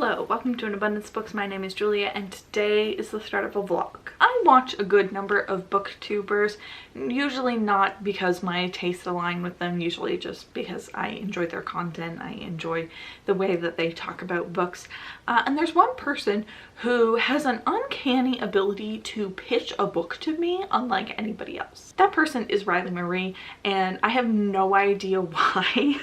Hello, welcome to An Abundance of Books. My name is Julia and today is the start of a vlog. I watch a good number of booktubers, usually not because my tastes align with them, usually just because I enjoy their content, I enjoy the way that they talk about books. And there's one person who has an uncanny ability to pitch a book to me unlike anybody else. That person is Riley Marie, and I have no idea why,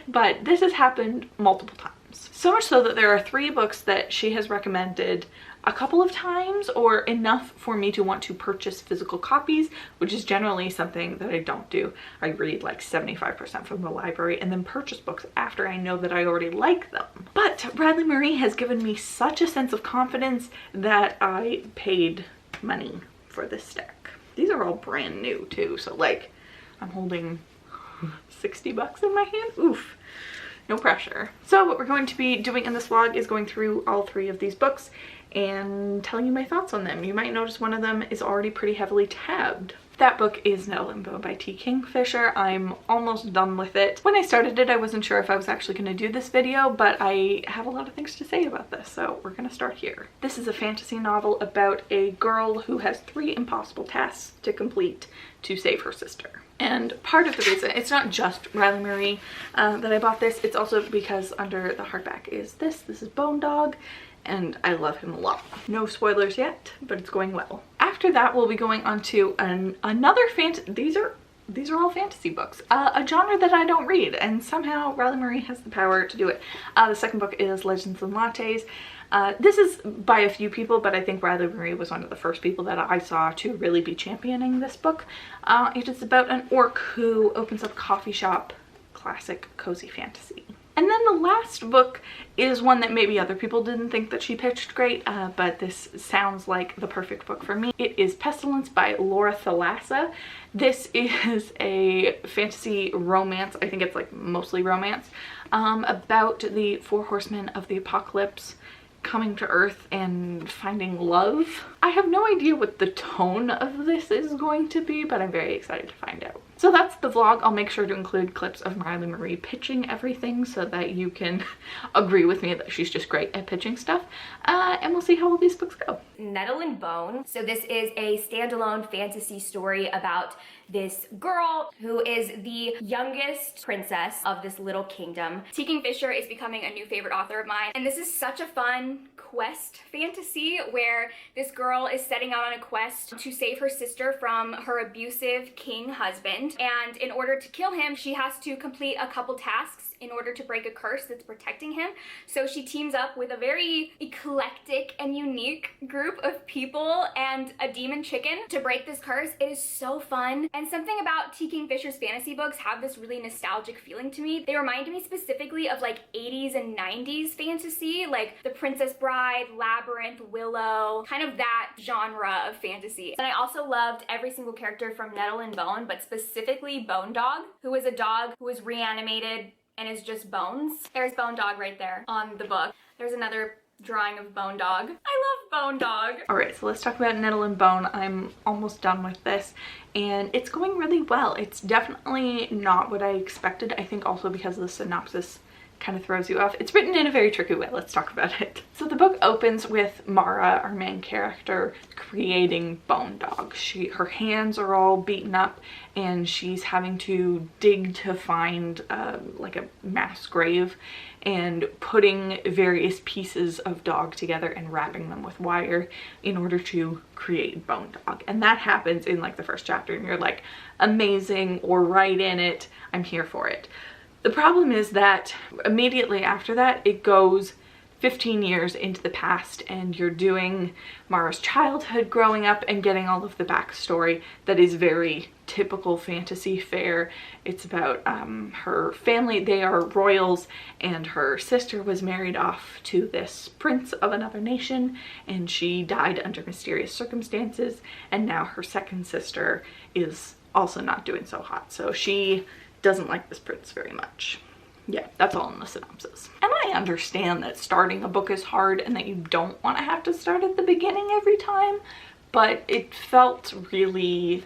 but this has happened multiple times. So much so that there are 3 books that she has recommended a couple of times, or enough for me to want to purchase physical copies, which is generally something that I don't do. I read like 75% from the library and then purchase books after I know that I already like them. But Riley Marie has given me such a sense of confidence that I paid money for this stack. These are all brand new too, so like I'm holding 60 bucks in my hand. Oof. No pressure. So what we're going to be doing in this vlog is going through all 3 of these books and telling you my thoughts on them. You might notice one of them is already pretty heavily tabbed. That book is Nettle Bone by T. Kingfisher. I'm almost done with it. When I started it, I wasn't sure if I was actually going to do this video, but I have a lot of things to say about this, so we're going to start here. This is a fantasy novel about a girl who has 3 impossible tasks to complete to save her sister. And part of the reason, it's not just Riley Marie that I bought this, it's also because under the hardback is this is Bone Dog, and I love him a lot. No spoilers yet, but it's going well. After that, we'll be going on to another these are all fantasy books, a genre that I don't read, and somehow Riley Marie has the power to do it. The second book is Legends and Lattes. This is by a few people, but I think Riley Marie was one of the first people that I saw to really be championing this book. It is about an orc who opens up a coffee shop, classic cozy fantasy. And then the last book is one that maybe other people didn't think that she pitched great, but this sounds like the perfect book for me. It is Pestilence by Laura Thalassa. This is a fantasy romance, I think it's like mostly romance, about the 4 horsemen of the apocalypse coming to Earth and finding love. I have no idea what the tone of this is going to be, but I'm very excited to find out. So that's the vlog. I'll make sure to include clips of Riley Marie pitching everything so that you can agree with me that she's just great at pitching stuff. And we'll see how all these books go. Nettle Bone. So this is a standalone fantasy story about this girl who is the youngest princess of this little kingdom. T. Kingfisher is becoming a new favorite author of mine, and this is such a fun quest fantasy where this girl is setting out on a quest to save her sister from her abusive king husband, and in order to kill him she has to complete a couple tasks in order to break a curse that's protecting him. So she teams up with a very eclectic and unique group of people and a demon chicken to break this curse. It is so fun, and something about T. Kingfisher's fantasy books have this really nostalgic feeling to me. They remind me specifically of like 80s and 90s fantasy, like The Princess Bride, Labyrinth, Willow, kind of that genre of fantasy. And I also loved every single character from Nettle Bone, but specifically Bone Dog, who is a dog who was reanimated and is just bones. There's Bone Dog right there on the book. There's another drawing of Bone Dog. I love Bone Dog. Alright, so let's talk about Nettle Bone. I'm almost done with this and it's going really well. It's definitely not what I expected. I think also because the synopsis kind of throws you off. It's written in a very tricky way. Let's talk about it. So the book opens with Mara, our main character, creating Bone Dog. Her hands are all beaten up and she's having to dig to find like a mass grave and putting various pieces of dog together and wrapping them with wire in order to create Bone Dog. And that happens in like the first chapter and you're like, amazing, or right in it, I'm here for it. The problem is that immediately after that, it goes 15 years into the past and you're doing Mara's childhood growing up and getting all of the backstory that is very typical fantasy fare. It's about her family. They are royals and her sister was married off to this prince of another nation and she died under mysterious circumstances, and now her second sister is also not doing so hot. So she doesn't like this prince very much. Yeah, that's all in the synopsis. And I understand that starting a book is hard and that you don't want to have to start at the beginning every time, but it felt really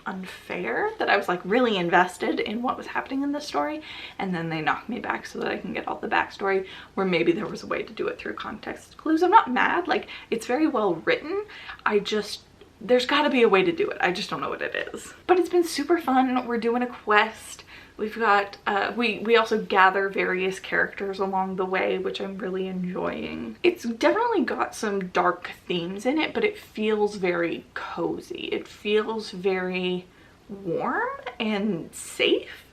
unfair, that I was like really invested in what was happening in the story, and then they knocked me back so that I can get all the backstory, where maybe there was a way to do it through context clues. I'm not mad, like it's very well written. There's got to be a way to do it. I just don't know what it is. But it's been super fun. We're doing a quest. We've got, we also gather various characters along the way, which I'm really enjoying. It's definitely got some dark themes in it, but it feels very cozy. It feels very warm and safe.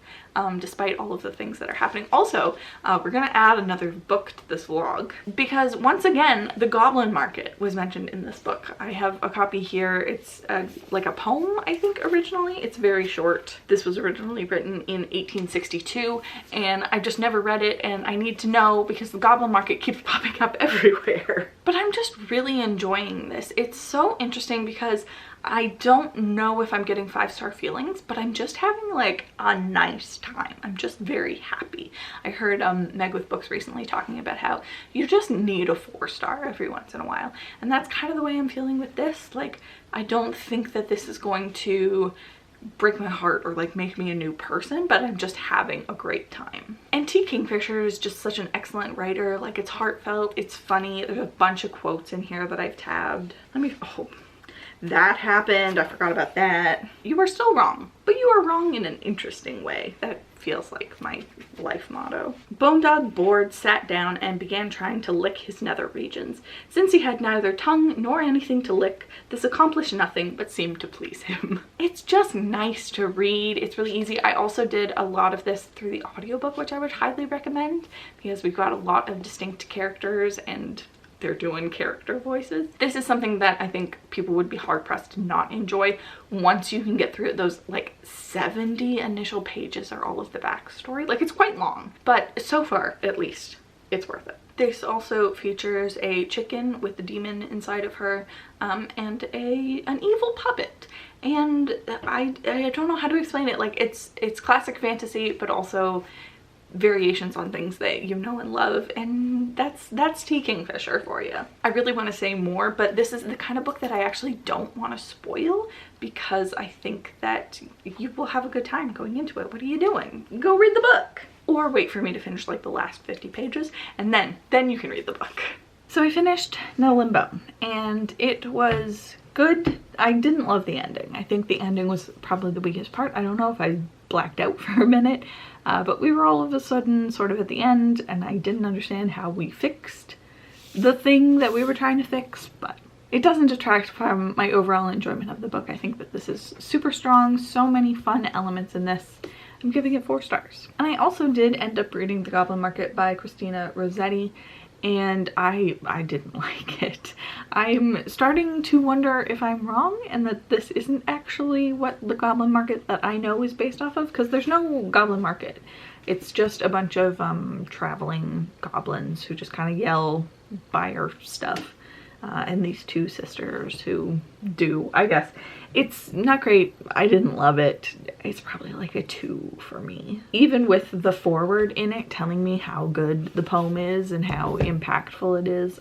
Despite all of the things that are happening. Also, we're gonna add another book to this vlog because once again, the Goblin Market was mentioned in this book. I have a copy here. It's like a poem, I think, originally. It's very short. This was originally written in 1862 and I just never read it, and I need to know because the Goblin Market keeps popping up everywhere. But I'm just really enjoying this. It's so interesting because I don't know if I'm getting 5-star feelings, but I'm just having like a nice time. I'm just very happy. I heard Meg with Books recently talking about how you just need a 4-star every once in a while. And that's kind of the way I'm feeling with this. Like, I don't think that this is going to break my heart or like make me a new person, but I'm just having a great time. And T. Kingfisher is just such an excellent writer. Like, it's heartfelt, it's funny. There's a bunch of quotes in here that I've tabbed. Oh, that happened. I forgot about that. You are still wrong, but you are wrong in an interesting way. That feels like my life motto. Bone Dog bored, sat down, and began trying to lick his nether regions. Since he had neither tongue nor anything to lick, this accomplished nothing but seemed to please him. It's just nice to read. It's really easy. I also did a lot of this through the audiobook, which I would highly recommend because we've got a lot of distinct characters and they're doing character voices. This is something that I think people would be hard pressed to not enjoy once you can get through those like 70 initial pages or all of the backstory. Like, it's quite long, but so far at least it's worth it. This also features a chicken with the demon inside of her and an evil puppet. And I don't know how to explain it. Like, it's classic fantasy, but also variations on things that you know and love, and that's T. Kingfisher for you. I really want to say more, but this is the kind of book that I actually don't want to spoil because I think that you will have a good time going into it. What are you doing? Go read the book, or wait for me to finish like the last 50 pages and then you can read the book. So I finished Nettle Bone and it was good. I didn't love the ending. I think the ending was probably the weakest part. I don't know if I blacked out for a minute, but we were all of a sudden sort of at the end and I didn't understand how we fixed the thing that we were trying to fix, but it doesn't detract from my overall enjoyment of the book. I think that this is super strong, so many fun elements in this. I'm giving it 4 stars. And I also did end up reading The Goblin Market by Christina Rossetti, and I didn't like it. I'm starting to wonder if I'm wrong and that this isn't actually what the Goblin Market that I know is based off of, because there's no Goblin Market. It's just a bunch of traveling goblins who just kind of yell fire stuff. And these 2 sisters who do, I guess. It's not great. I didn't love it. It's probably like a 2 for me. Even with the foreword in it telling me how good the poem is and how impactful it is,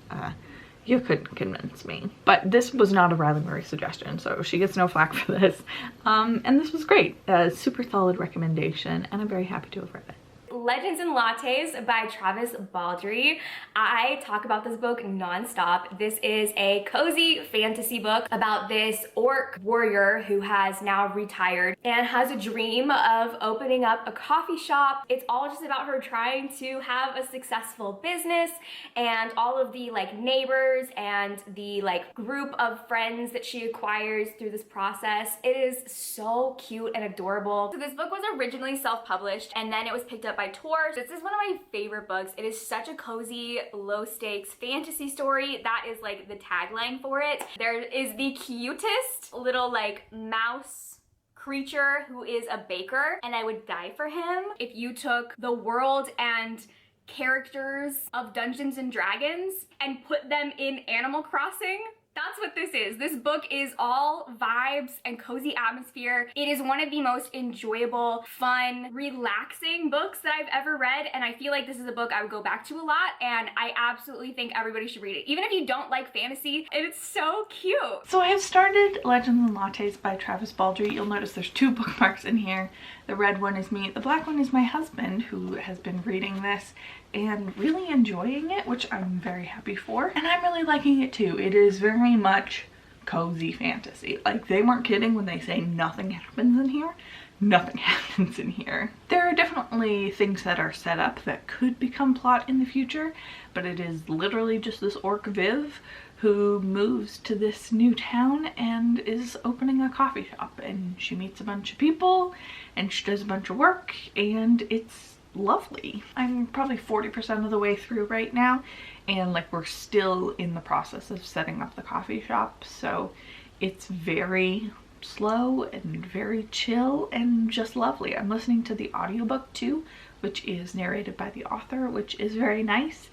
you couldn't convince me. But this was not a Riley Murray suggestion, so she gets no flack for this. And this was great. A super solid recommendation, and I'm very happy to have read it. Legends and Lattes by Travis Baldree. I talk about this book nonstop. This is a cozy fantasy book about this orc warrior who has now retired and has a dream of opening up a coffee shop. It's all just about her trying to have a successful business and all of the like neighbors and the like group of friends that she acquires through this process. It is so cute and adorable. So this book was originally self-published and then it was picked up by Tor. This is one of my favorite books. It is such a cozy, low stakes fantasy story. That is like the tagline for it. There is the cutest little like mouse creature who is a baker, and I would die for him. If you took the world and characters of Dungeons and Dragons and put them in Animal Crossing, That's what this is. This book is all vibes and cozy atmosphere. It is one of the most enjoyable, fun, relaxing books that I've ever read, and I feel like this is a book I would go back to a lot, and I absolutely think everybody should read it. Even if you don't like fantasy, it's so cute. So I have started Legends and Lattes by Travis Baldree. You'll notice there's 2 bookmarks in here. The red one is me, the black one is my husband, who has been reading this and really enjoying it, which I'm very happy for. And I'm really liking it too. It is very much cozy fantasy. Like, they weren't kidding when they say nothing happens in here. Nothing happens in here. There are definitely things that are set up that could become plot in the future, but it is literally just this orc Viv who moves to this new town and is opening a coffee shop, and she meets a bunch of people and she does a bunch of work, and it's lovely. I'm probably 40% of the way through right now, and like we're still in the process of setting up the coffee shop, so it's very slow and very chill and just lovely. I'm listening to the audiobook too, which is narrated by the author, which is very nice,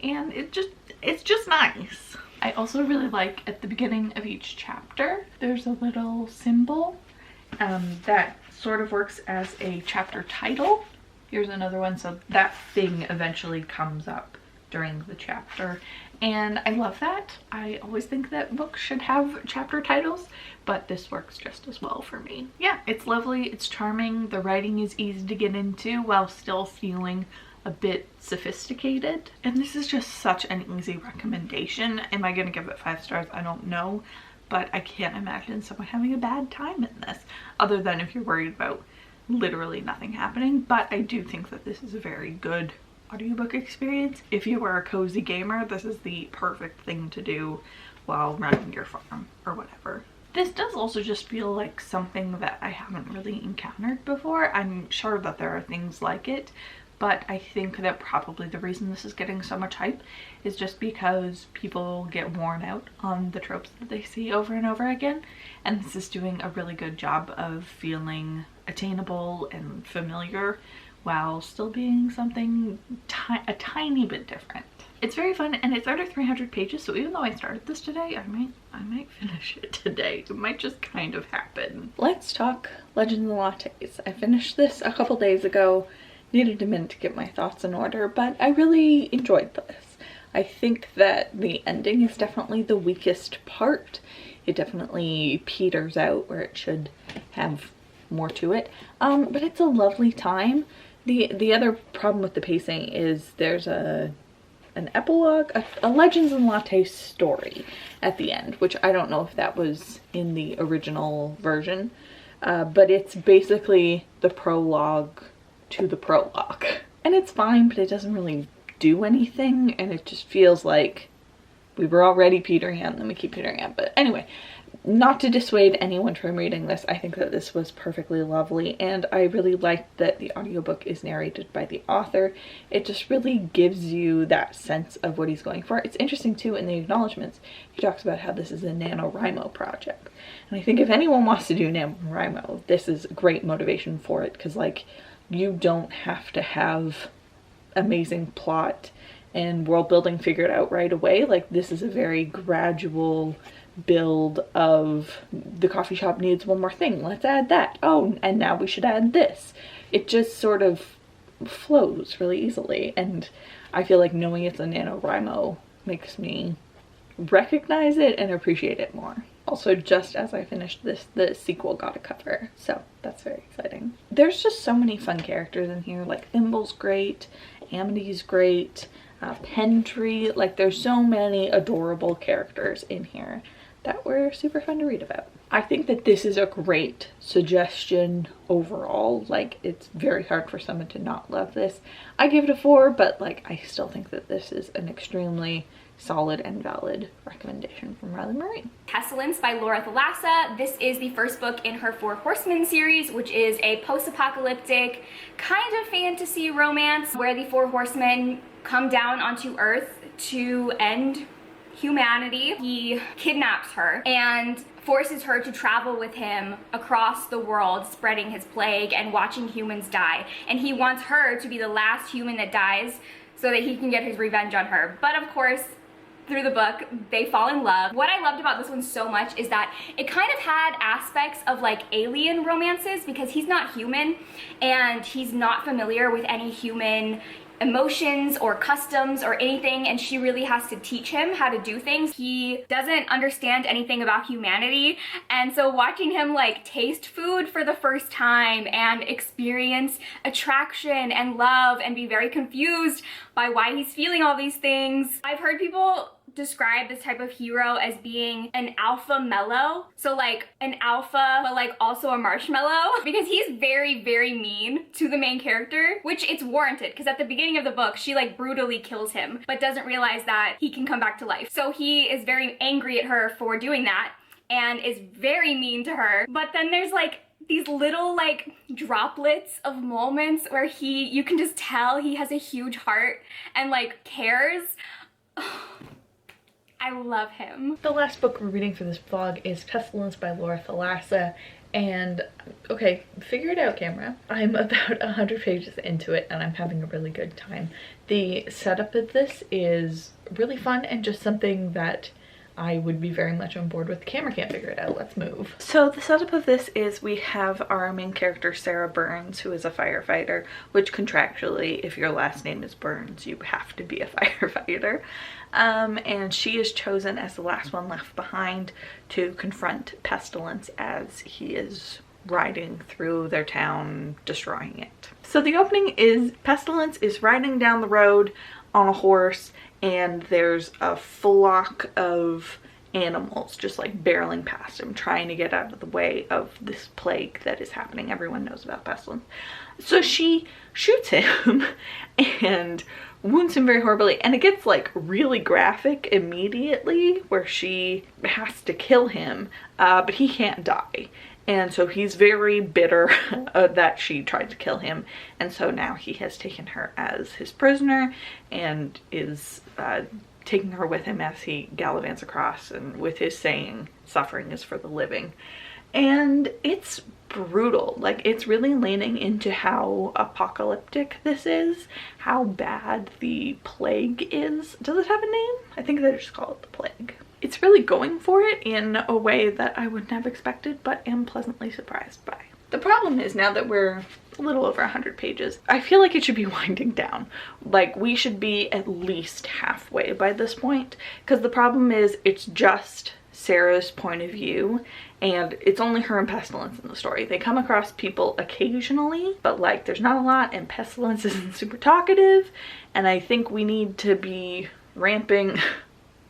and it's just nice. I also really like at the beginning of each chapter there's a little symbol that sort of works as a chapter title. Here's another one, so that thing eventually comes up during the chapter, and I love that. I always think that books should have chapter titles, but this works just as well for me. Yeah, it's lovely, it's charming, the writing is easy to get into while still feeling a bit sophisticated, and this is just such an easy recommendation. Am I gonna give it 5 stars? I don't know, but I can't imagine someone having a bad time in this, other than if you're worried about literally nothing happening. But I do think that this is a very good audiobook experience. If you are a cozy gamer, this is the perfect thing to do while running your farm or whatever. This does also just feel like something that I haven't really encountered before. I'm sure that there are things like it, but I think that probably the reason this is getting so much hype is just because people get worn out on the tropes that they see over and over again, and this is doing a really good job of feeling attainable and familiar while still being something a tiny bit different. It's very fun, and it's under 300 pages, so even though I started this today, I might finish it today. It might just kind of happen. Let's talk Legends and Lattes. I finished this a couple days ago. Needed a minute to get my thoughts in order, but I really enjoyed this. I think that the ending is definitely the weakest part. It definitely peters out where it should have more to it, but it's a lovely time. The other problem with the pacing is there's an epilogue, a Legends and Lattes story at the end, which I don't know if that was in the original version, but it's basically the prologue to the prologue, and it's fine, but it doesn't really do anything, and it just feels like we were already petering out and then we keep petering out. But anyway, not to dissuade anyone from reading this, I think that this was perfectly lovely, and I really liked that the audiobook is narrated by the author. It just really gives you that sense of what he's going for. It's interesting too, in the acknowledgements he talks about how this is a NaNoWriMo project, and I think if anyone wants to do NaNoWriMo, this is great motivation for it, because like, you don't have to have amazing plot and world building figured out right away. Like, this is a very gradual build of the coffee shop needs one more thing, let's add that, oh, and now we should add this. It just sort of flows really easily, and I feel like knowing it's a NaNoWriMo makes me recognize it and appreciate it more. Also, just as I finished this, the sequel got a cover, so that's very exciting. There's just so many fun characters in here, like Thimble's great, Amity's great, Pentree, like there's so many adorable characters in here that were super fun to read about. I think that this is a great suggestion overall. Like, it's very hard for someone to not love this. I give it a 4, but like, I still think that this is an extremely solid and valid recommendation from Riley Marie. Pestilence by Laura Thalassa. This is the first book in her Four Horsemen series, which is a post-apocalyptic kind of fantasy romance where the Four Horsemen come down onto Earth to end humanity. He kidnaps her and forces her to travel with him across the world, spreading his plague and watching humans die. And he wants her to be the last human that dies so that he can get his revenge on her. But of course, through the book, they fall in love. What I loved about this one so much is that it kind of had aspects of like alien romances, because he's not human and he's not familiar with any human emotions or customs or anything, and she really has to teach him how to do things. He doesn't understand anything about humanity, and so watching him like taste food for the first time and experience attraction and love and be very confused by why he's feeling all these things. I've heard people describe this type of hero as being an alpha mellow. So like an alpha, but like also a marshmallow, because he's very, very mean to the main character, which it's warranted, because at the beginning of the book, she like brutally kills him, but doesn't realize that he can come back to life. So he is very angry at her for doing that and is very mean to her. But then there's like these little like droplets of moments where you can just tell he has a huge heart and like cares. I love him. The last book we're reading for this vlog is Pestilence by Lattes, and okay, figure it out, camera. I'm about 100 pages into it and I'm having a really good time. The setup of this is really fun and just something that I would be very much on board with. The camera can't figure it out. Let's move. So the setup of this is we have our main character, Sarah Burns, who is a firefighter, which contractually, if your last name is Burns, you have to be a firefighter. And she is chosen as the last one left behind to confront Pestilence as he is riding through their town, destroying it. So the opening is Pestilence is riding down the road on a horse, and there's a flock of animals just like barreling past him, trying to get out of the way of this plague that is happening. Everyone knows about Pestilence. So she shoots him and wounds him very horribly, and it gets like really graphic immediately where she has to kill him, but he can't die. And so he's very bitter that she tried to kill him, and so now he has taken her as his prisoner and is taking her with him as he gallivants across, and with his saying, "Suffering is for the living." And it's brutal. Like, it's really leaning into how apocalyptic this is, how bad the plague is. Does it have a name? I think they just call it the plague. It's really going for it in a way that I wouldn't have expected, but am pleasantly surprised by. The problem is, now that we're a little over 100 pages, I feel like it should be winding down. Like, we should be at least halfway by this point, because the problem is it's just Sarah's point of view, and it's only her and Pestilence in the story. They come across people occasionally, but like there's not a lot, and Pestilence isn't super talkative, and I think we need to be ramping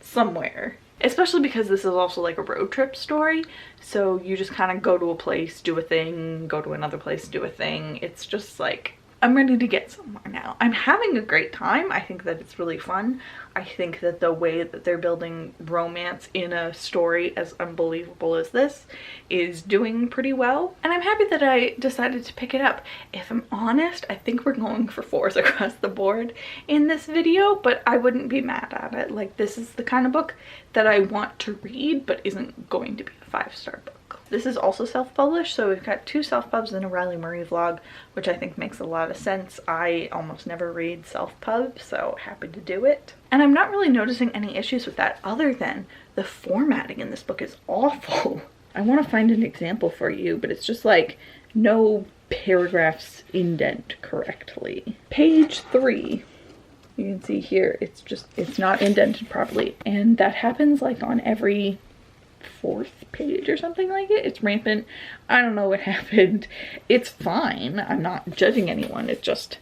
somewhere. Especially because this is also like a road trip story, so you just kind of go to a place, do a thing, go to another place, do a thing. It's just like, I'm ready to get somewhere now. I'm having a great time. I think that it's really fun. I think that the way that they're building romance in a story as unbelievable as this is doing pretty well. And I'm happy that I decided to pick it up. If I'm honest, I think we're going for 4s across the board in this video, but I wouldn't be mad at it. Like, this is the kind of book that I want to read, but isn't going to be a 5-star book. This is also self-published, so we've got 2 self-pubs and a Riley Marie vlog, which I think makes a lot of sense. I almost never read self-pub, so happy to do it. And I'm not really noticing any issues with that, other than the formatting in this book is awful. I want to find an example for you, but it's just like no paragraphs indent correctly. Page 3. You can see here, it's not indented properly, and that happens like on every 4th page or something like it. It's rampant. I don't know what happened. It's fine. I'm not judging anyone. It's just,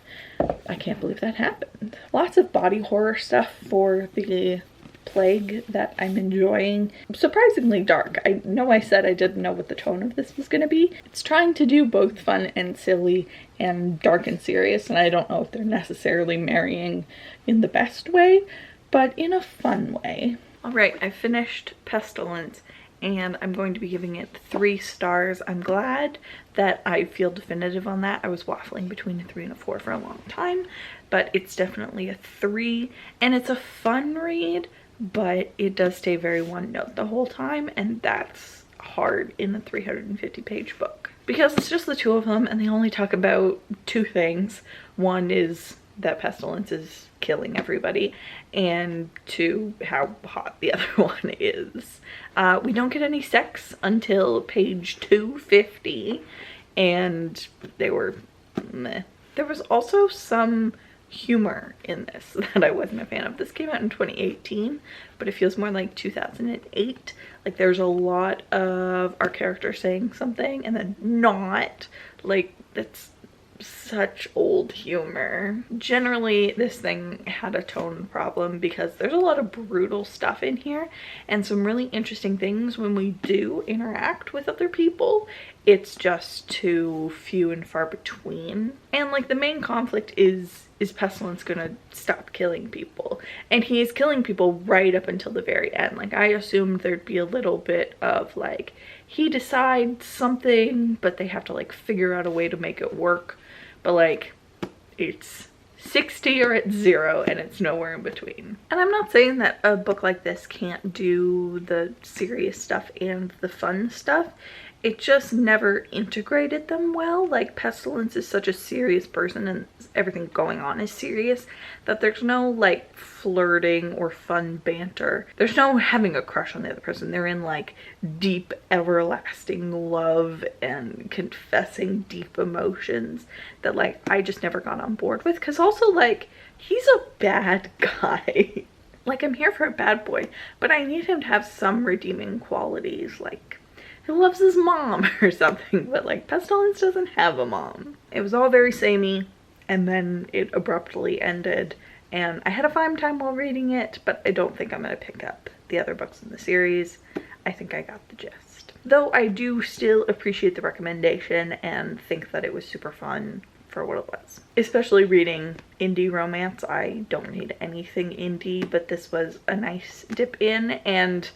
I can't believe that happened. Lots of body horror stuff for the plague that I'm enjoying. Surprisingly dark. I know I said I didn't know what the tone of this was going to be. It's trying to do both fun and silly and dark and serious, and I don't know if they're necessarily marrying in the best way, but in a fun way. Alright, I finished Pestilence, and I'm going to be giving it 3 stars. I'm glad that I feel definitive on that. I was waffling between a 3 and a 4 for a long time, but it's definitely a 3, and it's a fun read, but it does stay very one note the whole time, and that's hard in a 350-page book. Because it's just the 2 of them, and they only talk about 2 things. One is that Pestilence is killing everybody, and 2, how hot the other one is. We don't get any sex until page 250, and they were meh. There was also some humor in this that I wasn't a fan of. This came out in 2018, but it feels more like 2008. Like there's a lot of our character saying something and then not. Like that's such old humor. Generally, this thing had a tone problem because there's a lot of brutal stuff in here and some really interesting things when we do interact with other people. It's just too few and far between. And like the main conflict is Pestilence gonna stop killing people? And he is killing people right up until the very end. Like I assumed there'd be a little bit of like, he decides something, but they have to like figure out a way to make it work. But like, it's 60 or it's 0 and it's nowhere in between. And I'm not saying that a book like this can't do the serious stuff and the fun stuff. It just never integrated them well. Like Pestilence is such a serious person and everything going on is serious that there's no like flirting or fun banter. There's no having a crush on the other person. They're in like deep everlasting love and confessing deep emotions that like I just never got on board with, because also like he's a bad guy. Like I'm here for a bad boy, but I need him to have some redeeming qualities, like who loves his mom or something. But like Pestilence doesn't have a mom. It was all very samey, and then it abruptly ended, and I had a fine time while reading it, but I don't think I'm gonna pick up the other books in the series. I think I got the gist. Though I do still appreciate the recommendation and think that it was super fun for what it was. Especially reading indie romance. I don't read anything indie, but this was a nice dip in and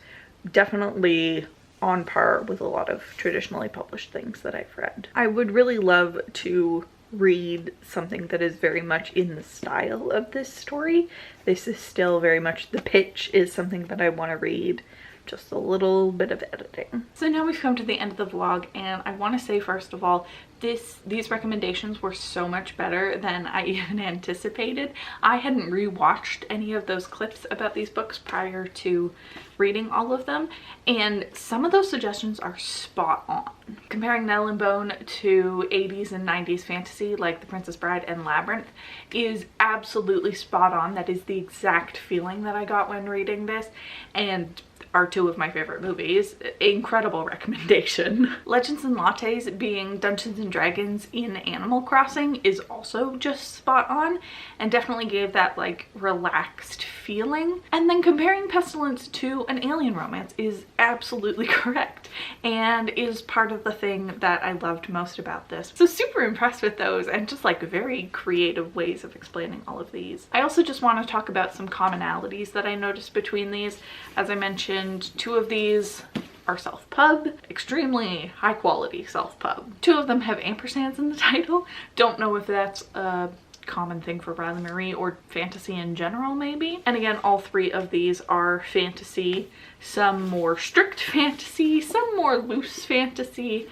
definitely on par with a lot of traditionally published things that I've read. I would really love to read something that is very much in the style of this story. This is still very much, the pitch is something that I want to read, just a little bit of editing. So now we've come to the end of the vlog, and I want to say first of all, these recommendations were so much better than I even anticipated. I hadn't rewatched any of those clips about these books prior to reading all of them, and some of those suggestions are spot on. Comparing Nettle Bone to 80s and 90s fantasy like The Princess Bride and Labyrinth is absolutely spot on. That is the exact feeling that I got when reading this, and are 2 of my favorite movies. Incredible recommendation. Legends and Lattes being Dungeons and Dragons in Animal Crossing is also just spot on and definitely gave that like relaxed feeling. And then comparing Pestilence to an alien romance is absolutely correct and is part of the thing that I loved most about this. So super impressed with those and just like very creative ways of explaining all of these. I also just want to talk about some commonalities that I noticed between these. As I mentioned, 2 of these are self-pub, extremely high quality self-pub. 2 of them have ampersands in the title. Don't know if that's a common thing for Riley Marie or fantasy in general maybe. And again, all 3 of these are fantasy, some more strict fantasy, some more loose fantasy,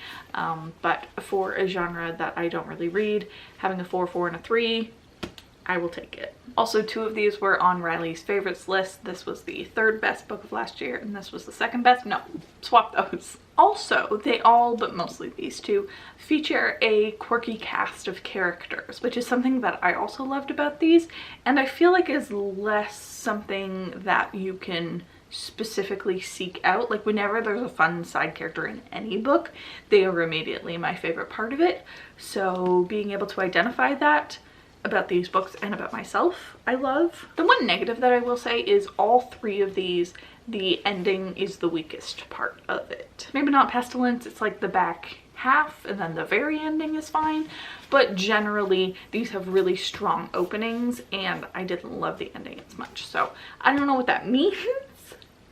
but for a genre that I don't really read, having a 4, 4, and a 3, I will take it. Also, 2 of these were on Riley's favorites list. This was the 3rd best book of last year, and this was the 2nd best. No, swap those. Also, they all, but mostly these 2, feature a quirky cast of characters, which is something that I also loved about these, and I feel like is less something that you can specifically seek out. Like whenever there's a fun side character in any book, they are immediately my favorite part of it. So being able to identify that about these books and about myself, I love. The one negative that I will say is all 3 of these, the ending is the weakest part of it. Maybe not Pestilence, it's like the back half and then the very ending is fine, but generally these have really strong openings and I didn't love the ending as much. So I don't know what that means,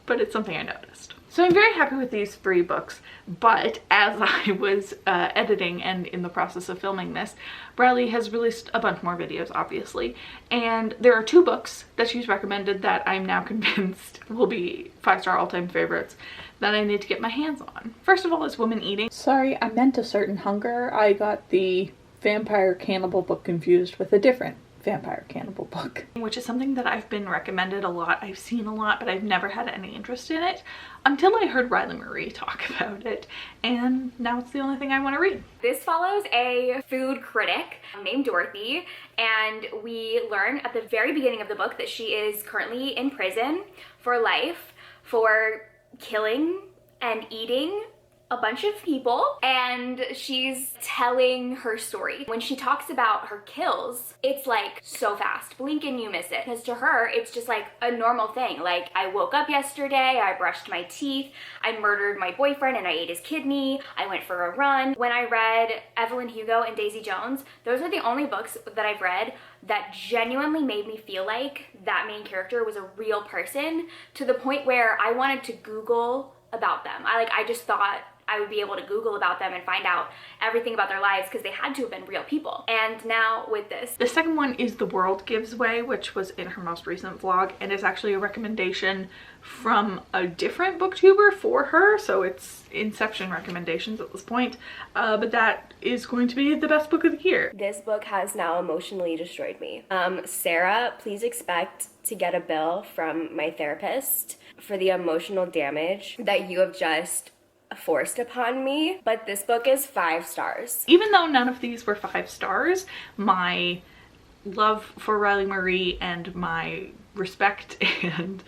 but it's something I noticed. So I'm very happy with these 3 books, but as I was editing and in the process of filming this, Riley has released a bunch more videos, obviously, and there are 2 books that she's recommended that I'm now convinced will be 5-star all-time favorites that I need to get my hands on. First of all is Woman Eating. Sorry, I meant A Certain Hunger. I got the vampire cannibal book confused with a different vampire cannibal book, which is something that I've been recommended a lot. I've seen a lot, but I've never had any interest in it until I heard Riley Marie talk about it, and now it's the only thing I want to read. This follows a food critic named Dorothy, and we learn at the very beginning of the book that she is currently in prison for life for killing and eating a bunch of people, and she's telling her story. When she talks about her kills, it's like so fast, blink and you miss it, because to her it's just like a normal thing. Like, I woke up yesterday, I brushed my teeth, I murdered my boyfriend and I ate his kidney, I went for a run. When I read Evelyn Hugo and Daisy Jones, those are the only books that I've read that genuinely made me feel like that main character was a real person, to the point where I wanted to Google about them. I just thought I would be able to Google about them and find out everything about their lives, because they had to have been real people. And now with this. The second one is The World Gives Way, which was in her most recent vlog, and is actually a recommendation from a different booktuber for her, so it's Inception recommendations at this point, but that is going to be the best book of the year. This book has now emotionally destroyed me. Sarah, please expect to get a bill from my therapist for the emotional damage that you have just forced upon me, but this book is 5 stars. Even though none of these were 5 stars, my love for Riley Marie and my respect and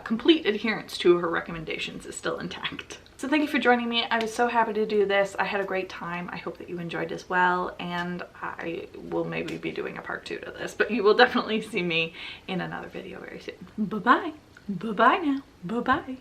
complete adherence to her recommendations is still intact. So thank you for joining me. I was so happy to do this. I had a great time. I hope that you enjoyed as well, and I will maybe be doing a part 2 to this, but you will definitely see me in another video very soon. Bye-bye. Bye-bye now. Bye-bye.